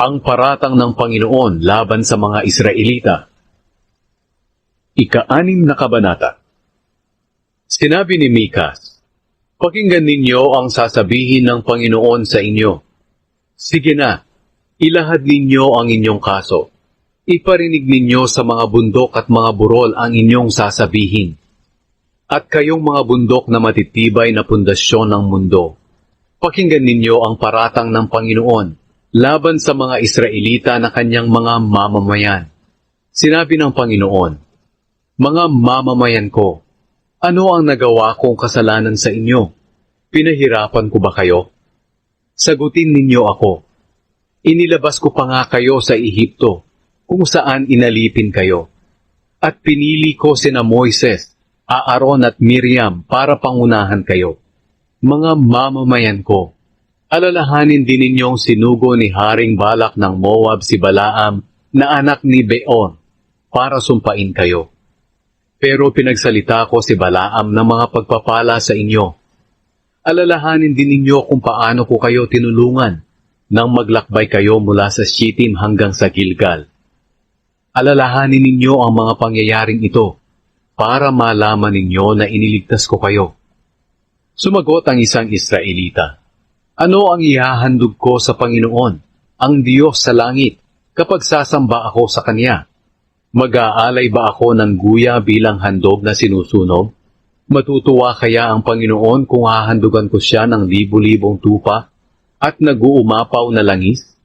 Ang paratang ng Panginoon laban sa mga Israelita. Ika-6 na kabanata. Sinabi ni Mikas, "Pakinggan ninyo ang sasabihin ng Panginoon sa inyo. Sige na, ilahad ninyo ang inyong kaso. Iparinig ninyo sa mga bundok at mga burol ang inyong sasabihin. At kayong mga bundok na matitibay na pundasyon ng mundo, pakinggan ninyo ang paratang ng Panginoon laban sa mga Israelita na kanyang mga mamamayan. Sinabi ng Panginoon, mga mamamayan ko, ano ang nagawa kong kasalanan sa inyo? Pinahirapan ko ba kayo? Sagutin ninyo ako. Inilabas ko pa nga kayo sa Ehipto, kung saan inalipin kayo. At pinili ko sina Moises, Aaron at Miriam para pangunahan kayo. Mga mamamayan ko, alalahanin din ninyong sinugo ni Haring Balak ng Moab si Balaam na anak ni Beor para sumpain kayo. Pero pinagsalita ko si Balaam ng mga pagpapala sa inyo. Alalahanin din ninyo kung paano ko kayo tinulungan nang maglakbay kayo mula sa Shittim hanggang sa Gilgal. Alalahanin ninyo ang mga pangyayaring ito para malaman ninyo na iniligtas ko kayo." Sumagot ang isang Israelita, "Ano ang ihahandog ko sa Panginoon, ang Diyos sa langit, kapag sasamba ako sa Kanya? Mag-aalay ba ako ng guya bilang handog na sinusunog? Matutuwa kaya ang Panginoon kung hahandugan ko siya ng libu-libong tupa at nag-uumapaw na langis?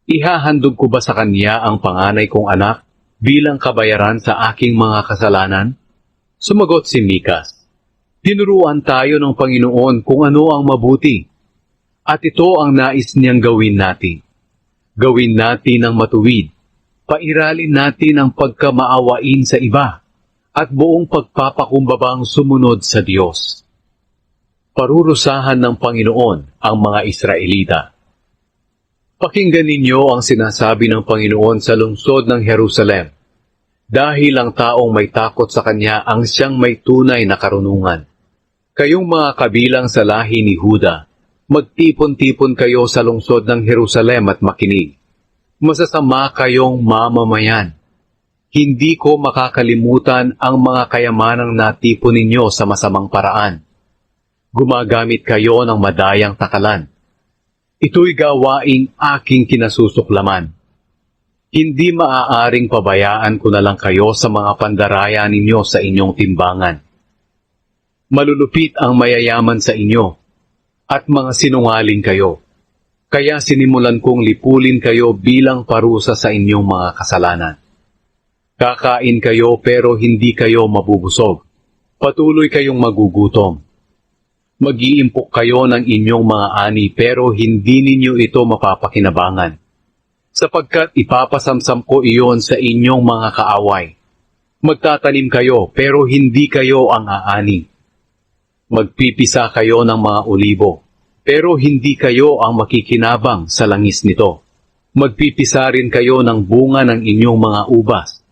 Ihahandog ko ba sa Kanya ang panganay kong anak bilang kabayaran sa aking mga kasalanan?" Sumagot si Mikas, "Tinuruan tayo ng Panginoon kung ano ang mabuti, at ito ang nais niyang gawin natin. Gawin natin ang matuwid, pairalin natin ang pagkamaawain sa iba, at buong pagpapakumbabang sumunod sa Diyos." Parurusahan ng Panginoon ang mga Israelita. Pakinggan ninyo ang sinasabi ng Panginoon sa lungsod ng Jerusalem. Dahil ang taong may takot sa Kanya ang siyang may tunay na karunungan. Kayong mga kabilang sa lahi ni Huda, magtipon-tipon kayo sa lungsod ng Jerusalem at makinig. Masasama kayong mamamayan. Hindi ko makakalimutan ang mga kayamanang natipon ninyo sa masamang paraan. Gumagamit kayo ng madayang takalan. Ito'y gawaing aking kinasusuklaman. Hindi maaaring pabayaan ko na lang kayo sa mga pandaraya ninyo sa inyong timbangan. Malulupit ang mayayaman sa inyo, at mga sinungaling kayo. Kaya sinimulan kong lipulin kayo bilang parusa sa inyong mga kasalanan. Kakain kayo pero hindi kayo mabubusog. Patuloy kayong magugutom. Mag-iimpok kayo ng inyong mga ani pero hindi ninyo ito mapapakinabangan. Sapagkat ipapasamsam ko iyon sa inyong mga kaaway. Magtatanim kayo pero hindi kayo ang aani. Magpipisa kayo ng mga olibo, pero hindi kayo ang makikinabang sa langis nito. Magpipisa rin kayo ng bunga ng inyong mga ubas,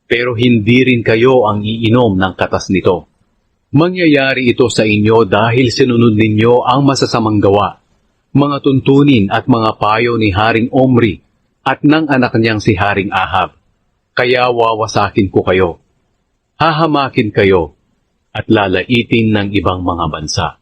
pero hindi rin kayo ang iinom ng katas nito. Mangyayari ito sa inyo dahil sinunod ninyo ang masasamang gawa, mga tuntunin at mga payo ni Haring Omri at ng anak niyang si Haring Ahab. Kaya wawasakin ko kayo, hahamakin kayo, at lalaitin ng ibang mga bansa.